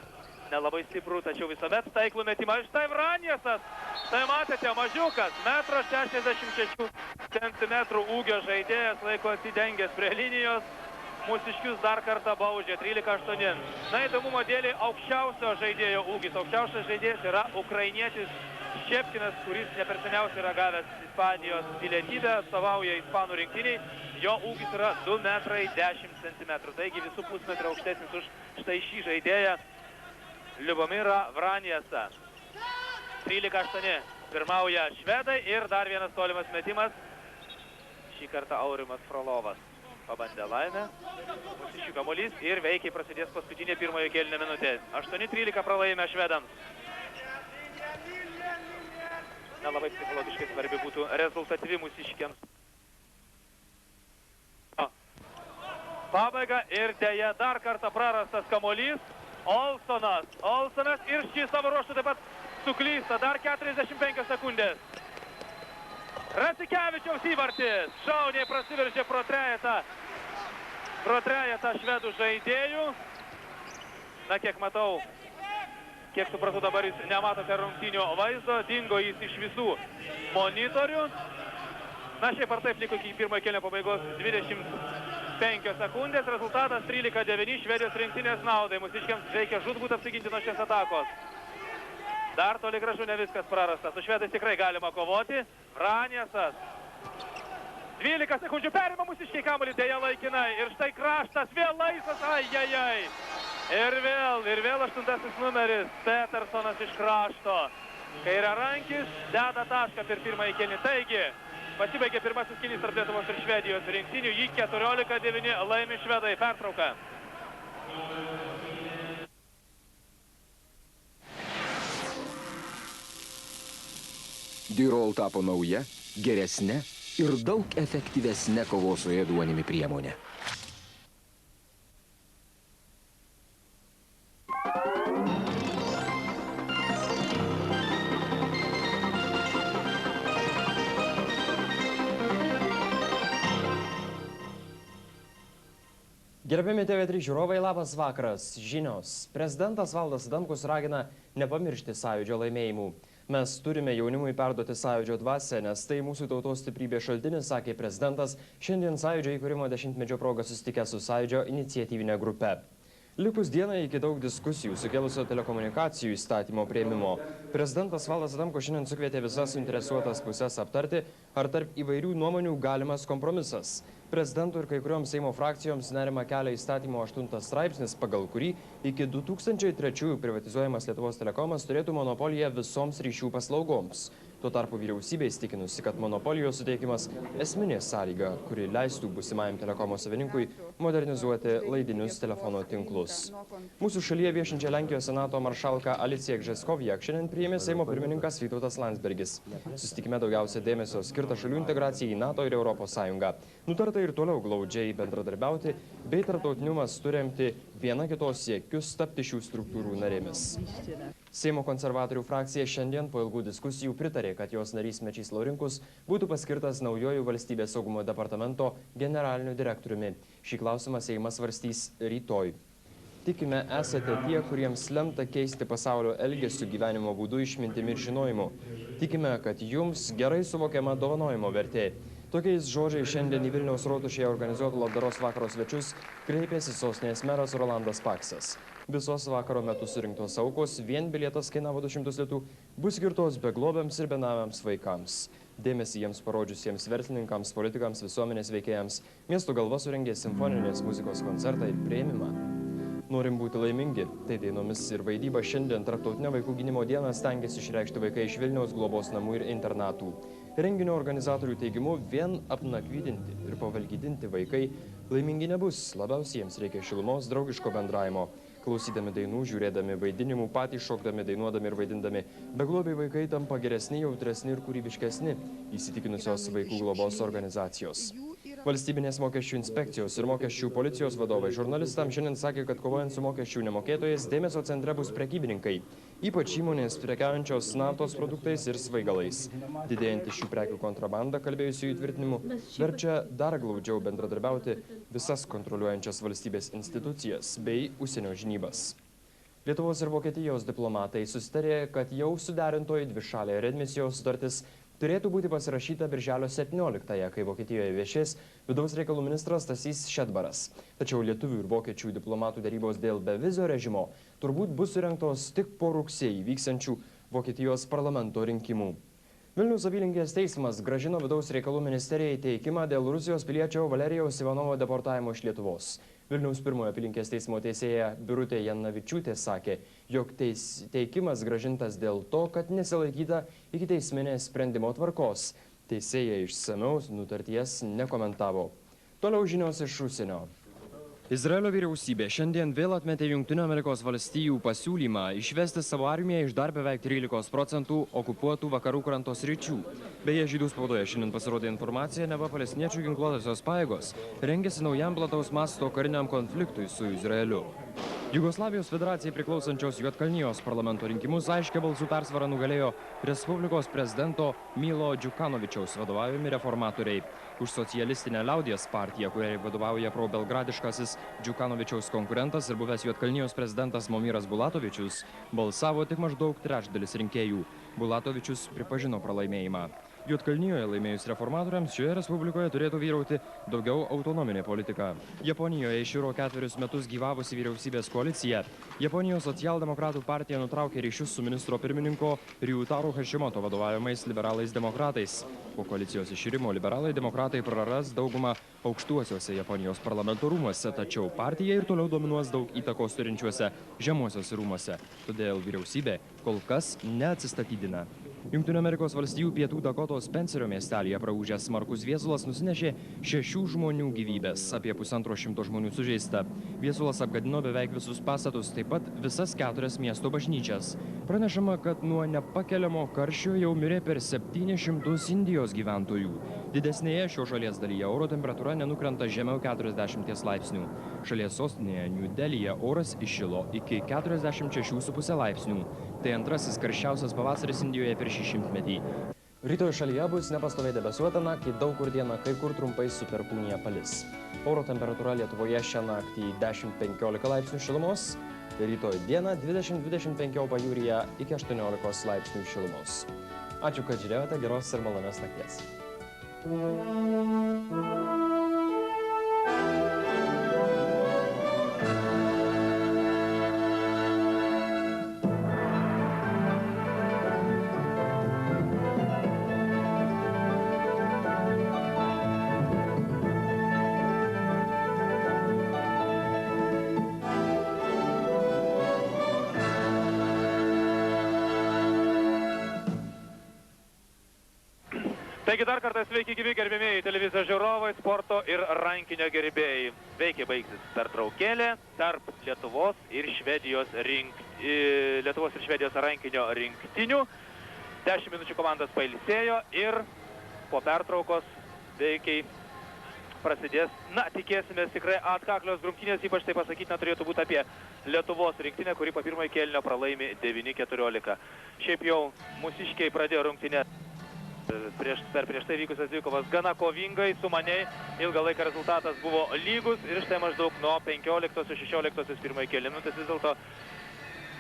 nelabai stiprų, tačiau visuomet taiklų metimą. Štai Vraniesas, štai matėte, mažiukas, 1,66 cm ūgio žaidėjas, laiko atsidengęs prie linijos, mūsiškius dar kartą baudžia, 13-8. Na, įdomumo dėlį aukščiausio žaidėjo ūgis, aukščiausias žaidėjas yra ukrainietis Ščepkinas, kuris neperseniausiai yra gavęs Ispanijos pilietybę, atstovauja ispanų rinktiniai. Jo ūgis yra 2,10 cm, taigi visų pusmetrį aukštesnis už štai šį žaidėją Liubomirą Vraniesą. 13-8 pirmauja švedai ir dar vienas tolimas metimas. Šį kartą Aurimas Frolovas pabandė laimę. Mūsiškių kamuolys ir veikiai prasidės paskutinė pirmojo kėlinio minutė. 8-13 pralaimė švedams. Nelabai psichologiškai svarbi būtų rezultatyvi mūsiškiams. Pabaiga ir dėja dar kartą prarastas kamuolys. Olsonas ir šį savo ruožtų taip pat suklysta. Dar 45 sekundės. Racikevičiaus įvartis. Šauniai prasiveržė pro trejetą švedų žaidėjų. Na, kiek matau, Kiek supratau, dabar jūs nematote rungtynių vaizdo, dingo jis iš visų monitorių. Na, šiaip ar taip liko iki pirmojo kėlinio pabaigos 25 sekundės, rezultatas 13-9 Švedijos rinktinės naudai. Mūsiškiams reikia žūtbūt apsiginti nuo šios atakos. Dar toli gražu ne viskas prarasta, su švedais tikrai galima kovoti. Raniesas. 12 sekundžių perima mūsiškiai kamuolį, dėja laikinai. Ir štai kraštas, vėl laisvas, ai. Ir vėl 8 numeris, Petersonas iš krašto. Kairiarankis deda tašką per pirmąjį kėlinį. Taigi, pasibaigė pirmasis kėlinys tarp Lietuvos ir Švedijos rinktinių. Jį 14-9 laimi švedai. Pertrauka. Dyrol tapo nauja, geresnė ir daug efektyvesnė kovos su ėduonimi priemonė. Gerbiami TV3 žiūrovai, labas vakaras. Žinios. Prezidentas Valdas Adamkus ragina nepamiršti Sąjūdžio laimėjimų. Mes turime jaunimui perduoti Sąjūdžio dvasią, nes tai mūsų tautos stiprybės šaltinis, sakė prezidentas, šiandien Sąjūdžio įkūrimo 10-mečio proga susitikęs su Sąjūdžio iniciatyvinė grupe. Likus dienai iki daug diskusijų sukelusio telekomunikacijų įstatymo priėmimo, prezidentas Valdas Adamkus šiandien sukvietė visas suinteresuotas pusės aptarti, ar tarp įvairių nuomonių galimas kompromisas. Prezidentų ir kai kurioms Seimo frakcijoms nerima kelia įstatymo 8 straipsnis, pagal kurį iki 2003 privatizuojamas Lietuvos telekomas turėtų monopoliją visoms ryšių paslaugoms. Tuo tarpu vyriausybė įstikinusi, kad monopolijos suteikimas esminė sąlyga, kuri leistų būsimajam telekomo savininkui modernizuoti laidinius telefono tinklus. Mūsų šalyje viešinčia Lenkijos senato maršalka Alicija Gžeskoviak šiandien priėmė Seimo pirmininkas Vytautas Landsbergis. Susitikime daugiausia dėmesio skirta šalių integracijai į NATO ir Europos Sąjungą. Nutarta ir toliau glaudžiai bendradarbiauti bei tarptautiniu mastu remti viena kitos siekius tapti šių struktūrų narėmis. Seimo konservatorių frakcija šiandien po ilgų diskusijų pritarė, kad jos narys Mečys Laurinkus būtų paskirtas naujojų valstybės saugumo departamento generaliniu direktoriumi. Šį klausimą Seimas svarstys rytoj. Tikime, esate tie, kuriems lemta keisti pasaulio elgesių, gyvenimo būdų, išmintimi ir žinojimu. Tikime, kad jums gerai suvokiama dovanojimo vertė. Tokiais žodžiais šiandien į Vilniaus rotušėje organizuotų labdaros vakaro svečius kreipėsi sostinės meras Rolandas Paksas. Visos vakaro metu surinktos aukos, vien bilietas kainavo 200 litų, bus skirtos beglobiams ir benamiams vaikams. Dėmesį jiems parodžiusiems verslininkams, politikams, visuomenės veikėjams miesto galva surengė simfoninės muzikos koncertą ir priėmimą. Norim būti laimingi, tai dainomis ir vaidyba šiandien Tarptautinę vaikų gynimo dieną stengiasi išreikšti vaikai iš Vilniaus globos namų ir internatų. Renginio organizatorių teigimu, vien apnakvydinti ir pavalgydinti vaikai laimingi nebus, labiausiai jiems reikia šilumos, draugiško bendravimo. Klausydami dainų, žiūrėdami vaidinimų, patys šokdami, dainuodami ir vaidindami, beglobiai vaikai tampa geresni, jautresni ir kūrybiškesni, įsitikinusios vaikų globos organizacijos. Valstybinės mokesčių inspekcijos ir mokesčių policijos vadovai žurnalistams šiandien sakė, kad kovojant su mokesčių nemokėtojais dėmesio centre bus prekybininkai, ypač įmonės prekiaujančios naftos produktais ir svaigalais. Didėjanti šių prekių kontrabanda, kalbėjusių įtvirtinimu, verčia dar glaudžiau bendradarbiauti visas kontroliuojančias valstybės institucijas bei užsienio žinybas. Lietuvos ir Vokietijos diplomatai susitarė, kad jau suderintoji dvišalė readmisijos sutartis turėtų būti pasirašyta birželio 17-ąją, kai Vokietijoje viešės vidaus reikalų ministras Stasys Šedbaras. Tačiau lietuvių ir vokiečių diplomatų darybos dėl bevizio režimo turbūt bus surengtos tik po rugsėjį vyksiančių Vokietijos parlamento rinkimų. Vilniaus apylinkės teismas grąžino vidaus reikalų ministerijai teikimą dėl Rusijos piliečio Valerijaus Ivanovo deportavimo iš Lietuvos. Vilniaus pirmojo apylinkės teismo teisėja Birutė Janavičiūtė sakė, jog teikimas grąžintas dėl to, kad nesilaikyta ikiteisminės sprendimo tvarkos. Teisėja išsamiau nutarties nekomentavo. Toliau žinios iš užsienio. Izraelio vyriausybė šiandien vėl atmetė Jungtinių Amerikos valstijų pasiūlymą išvesti savo armiją iš dar beveik 13% okupuotų vakarų kranto sričių. Beje, žydų spaudoje šiandien pasirodė informacija, neva palestiniečių ginkluotosios pajėgos rengiasi naujam plataus masto kariniam konfliktui su Izraeliu. Jugoslavijos federacijai priklausančios Juodkalnijos parlamento rinkimus aiškia balsų persvarą nugalėjo Respublikos prezidento Milo Djukanovičiaus vadovaujami reformatoriai. Už socialistinę liaudies partiją, kuriai vadovauja pro-belgradiškasis Djukanovičiaus konkurentas ir buvęs Juodkalnijos prezidentas Momiras Bulatovičius, balsavo tik maždaug trečdalis rinkėjų. Bulatovičius pripažino pralaimėjimą. Juodkalnijoje laimėjus reformatoriams šioje respublikoje turėtų vyrauti daugiau autonominė politika. Japonijoje iširo 4 metus gyvavusi vyriausybės koalicija. Japonijos socialdemokratų partija nutraukė ryšius su ministro pirmininko Ryutaro Hashimoto vadovaujamais liberalais demokratais. Po koalicijos iširimo liberalai demokratai praras daugumą aukštuosiuose Japonijos parlamento rūmuose, tačiau partija ir toliau dominuos daug įtakos turinčiuose žemuosiuose rūmuose. Todėl vyriausybė kol kas neatsistatydina. Jungtinių Amerikos valstijų pietų Dakotos Spencerio miestelyje praūžęs smarkus viesulas nusinešė 6 žmonių gyvybės, apie 150 žmonių sužeista. Viesulas apgadino beveik visus pastatus, taip pat visas 4 miesto bažnyčias. Pranešama, kad nuo nepakeliamo karščio jau mirė per 700 Indijos gyventojų. Didesnėje šio šalies dalyje oro temperatūra nenukrenta žemiau 40 laipsnių. Šalies sostinėje New Delyje oras iššilo iki 46,5 laipsnių. Tai antrasis karščiausias pavasaris Indijoje per šį šimtmetį. Rytoj šalyje bus nepastoviai debesuota, naktį daug kur dieną, kai kur trumpai su perkūnija palis. Oro temperatūra Lietuvoje šią naktį 10-15 laipsnių šilumos, rytoj dieną 20-25 pajūryje iki 18 laipsnių šilumos. Ačiū, kad žiūrėjote, geros ir malonios nakties. Taigi dar kartą sveiki gyvi gerbėmėjai televizijos žiūrovai, sporto ir rankinio gerbėjai. Veikiai baigsis pertraukėlė tarp Lietuvos ir Švedijos rankinio rinktinių. 10 minučių komandas pailsėjo ir po pertraukos veikiai prasidės, tikėsimės tikrai atkaklios grumtynės, ypač tai pasakyti neturėtų būti apie Lietuvos rinktinę, kuri po pirmojo kėlinio pralaimi 9-14. Šiaip jau mūsiškiai pradėjo rungtynę prieš tai vykusias dvikovas gana kovingai, sumaniai, ilgą laiką rezultatas buvo lygus ir štai maždaug nuo 15-16 pirmojo kėlinio minutės vis dėlto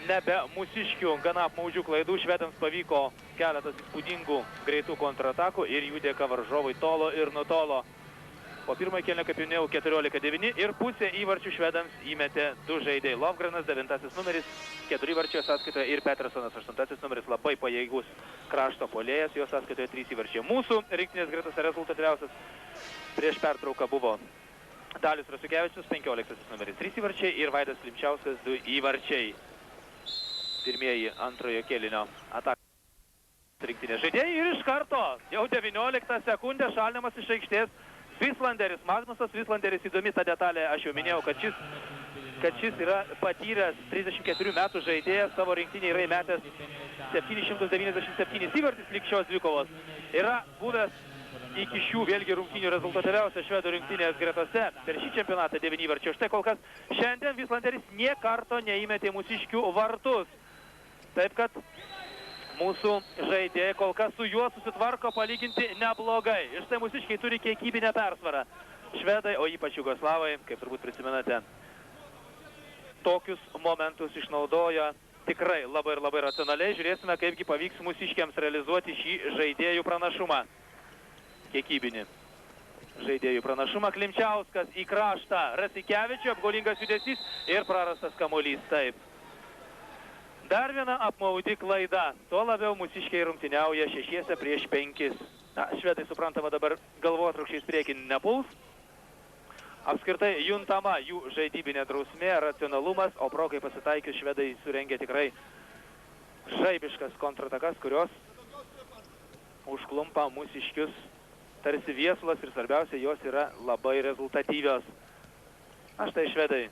nebe mūsiškių gana apmaudžių klaidų švedams pavyko keletas įspūdingų greitų kontratakų ir jų dėka varžovai tolo ir nutolo. Po pirmojo kėlinio, kaip jau minėjau, 14-9 ir pusę įvarčių švedams įmetė 2 žaidėjai. Lovgranas, 9 numeris, 4 įvarčių sąskaitoje ir Petersonas, 8 numeris, labai pajėgus krašto puolėjas, jo sąskaitoje 3 įvarčiai. Mūsų rinktinės gretose rezultatyviausias prieš pertrauką buvo Dalius Rasiukevičius, 15 numeris, 3 įvarčiai ir Vaidas Klimčiauskas, 2 įvarčiai. Pirmieji antrojo kėlinio atakos rinktinės žaidėjai ir iš karto jau 19 sekundę šalinamas iš aikštės Vislanderis, Magnusas Vislanderis. Įdomi ta detalė, aš jau minėjau, kad šis yra patyręs 34 metų žaidėjas, savo rinktinį yra įmetęs 797 įvartis lig šios dvikovos. Yra buvęs iki šių vėlgi rungtynių rezultatyviausias švedų rinktinės gretose per šį čempionatą 9 įvarčių. Štai kol kas šiandien Vislanderis nė karto neįmetė mūsiškių vartus. Taip kad mūsų žaidėjai kol kas su juo susitvarko palyginti neblogai. Ir štai mūsiškiai turi kiekybinę persvarą. Švedai, o ypač jugoslavai, kaip turbūt prisimenate, tokius momentus išnaudoja tikrai labai ir labai racionaliai. Žiūrėsime, kaipgi pavyks mūsiškiams realizuoti šį žaidėjų pranašumą. Kiekybinį žaidėjų pranašumą. Klimčiauskas į kraštą Rasikevičių, apgaulingas judesys ir prarastas kamuolys. Taip. Dar viena apmaudi klaida. Tuo labiau mūsiškiai rungtyniauja 6-5. Švedai, suprantama, dabar galvotrūkščiais priekin nepuls. Apskritai juntama jų žaidybinė drausmė, racionalumas, o progai pasitaikius švedai surengė tikrai žaibiškas kontratakas, kurios užklumpa mūsiškius tarsi viesulas ir svarbiausia, jos yra labai rezultatyvios. Štai švedai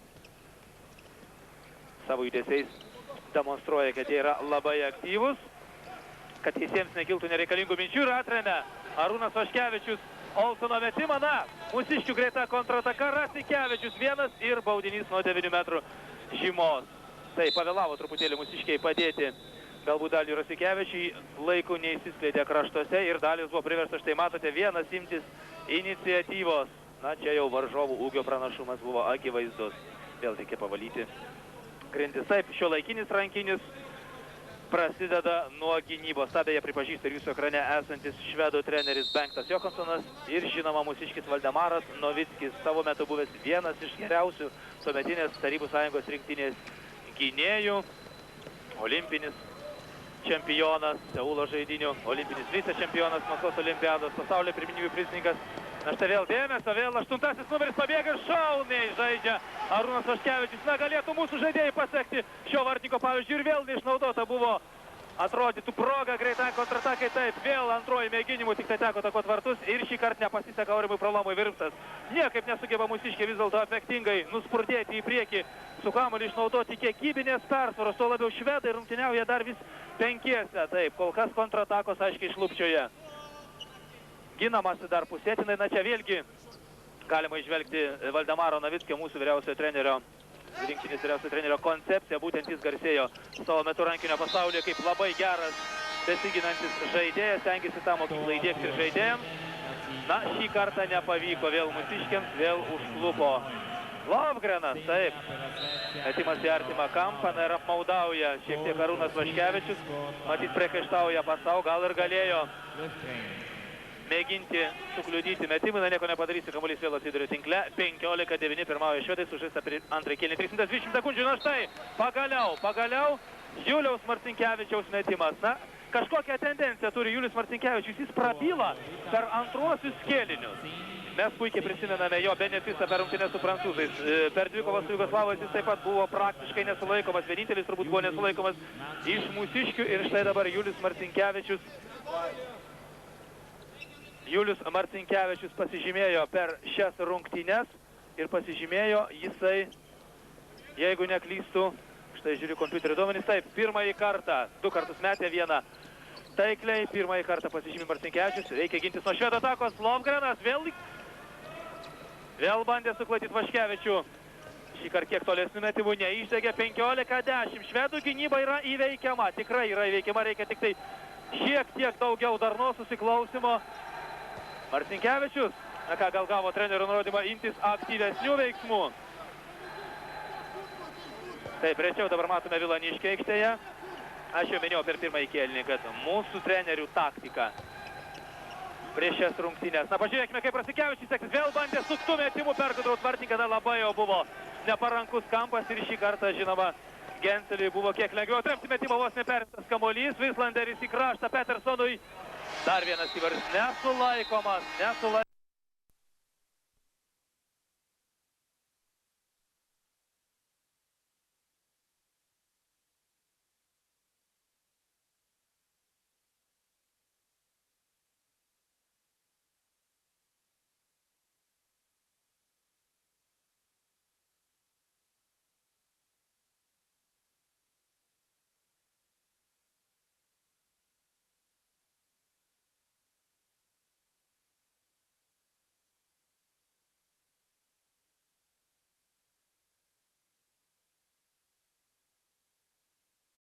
savo judesiais demonstruoja, kad jie yra labai aktyvus, kad teisėjams nekiltų nereikalingų minčių ir atremia Arūnas Vaškevičius Olsono metimą. Mūsiškių greita kontrataka, Rasikevičius vienas ir baudinys nuo 9 metrų. žymos. Tai pavėlavo truputėlį mūsiškiai padėti. Galbūt Daliui Rasikevičiui laiku neįsiskleidė kraštuose ir Dalius buvo priverstas, štai matote, vienas imtis iniciatyvos. Na, čia jau varžovų ūgio pranašumas buvo akivaizdus. Vėl reikia pavalyti grindis. Taip, šiuolaikinis rankinis prasideda nuo gynybos. Ta beje pripažįsta ir jūsų ekrane esantis švedų treneris Bengtas Johanssonas ir žinoma mūsiškis Valdemaras Novickis, savo metu buvęs vienas iš geriausių tuometinės Tarybų Sąjungos rinktinės gynėjų, olimpinis čempionas, Seulo žaidynių, olimpinis vicečempionas Maskvos olimpiados, pasaulio pirmenybių prizininkas. Na štai vėl dėmesio, vėl 8 numeris pabėga, šauniai žaidžia Arūnas Vaškevičius. Na, galėtų mūsų žaidėjai pasiekti šio vartininko pavyzdžių ir vėl neišnaudota buvo atrodytų proga greitai kontratakai. Taip, vėl antroji mėginimų tik tai teko takot vartus ir šį kartą nepasiseka Aurimui Pralomui Virpstas. Niekaip nesugeba mūsiškiai vis dėlto efektingai nuspurdėti į priekį, su kamuoliu išnaudoti kiekybinės persvaros, tuo labiau švedai rungtyniauja dar vis penkiese. Taip, kol kas kontratakos aiškiai šlupčioje. Ginamasi dar pusėtinai, na čia vėlgi galima išvelgti Valdemaro Novickio, mūsų vyriausiojo trenerio, rinktinės vyriausiojo trenerio koncepciją. Būtent jis garsėjo savo metu rankinio pasaulyje kaip labai geras besiginantis žaidėjas, stengiasi tą mokyklą įdiegti ir žaidėjams. Na, šį kartą nepavyko vėl mūsiškiams, vėl užklupo Lovgrenas, taip. Metimas į artimą kampą, na ir apmaudauja šiek tiek Arūnas Vaškevičius. Matyt, priekaištauja pasau, gal ir galėjo mėginti sukliudyti metimą, na nieko nepadarysi, kamuolys vėl atsiduria tinkle. 15-9 pirmauja švedai, sužaista antrąjį kėlinį, 320 sekundžių. Na štai, pagaliau Juliaus Marcinkevičiaus metimas. Na, kažkokią tendenciją turi Julius Marcinkevičius, jis prabyla per antruosius kėlinius. Mes puikiai prisimename jo benefisą per rungtynes su prancūzais. Per dvikovą su Jugoslavais jis taip pat buvo praktiškai nesulaikomas, vienintelis turbūt buvo nesulaikomas iš mūsiškių ir štai dabar Julius Marcinkevičius pasižymėjo per šias rungtynes ir pasižymėjo jisai, jeigu neklystų, štai žiūriu kompiuterio duomenys, taip, pirmąjį kartą, 2 kartus metė vieną taikliai, pirmąjį kartą pasižymė Marcinkevičius, reikia gintis nuo švedų atakos, Lovgrenas vėl bandė suklatyti Vaškevičių, šį kartą kiek tolesnių metimų neišdegė, 15-10, švedų gynyba yra įveikiama, tikrai yra įveikiama, reikia tik tai šiek tiek daugiau darnos susiklausimo. Marcinkevičius, na ką, gal gavo trenerio nurodymą imtis aktyvesnių veiksmų. Taip, rečiau dabar matome Vilaniškį aikštėje. Aš jau minėjau per pirmąjį kėlinį, kad mūsų trenerių taktika prieš šias rungtynės. Na, pažiūrėkime, kaip Rasikevičius seksis. Vėl bandė suktų metimų pergudraut vartininką, kada labai jau buvo neparankus kampas ir šį kartą, žinoma, Genseliui buvo kiek lengviau atremti metimą, vos neperimtas kamuolys. Vislanderis į kraštą Petersonui. Dar vienas įvartis nesulaikomas.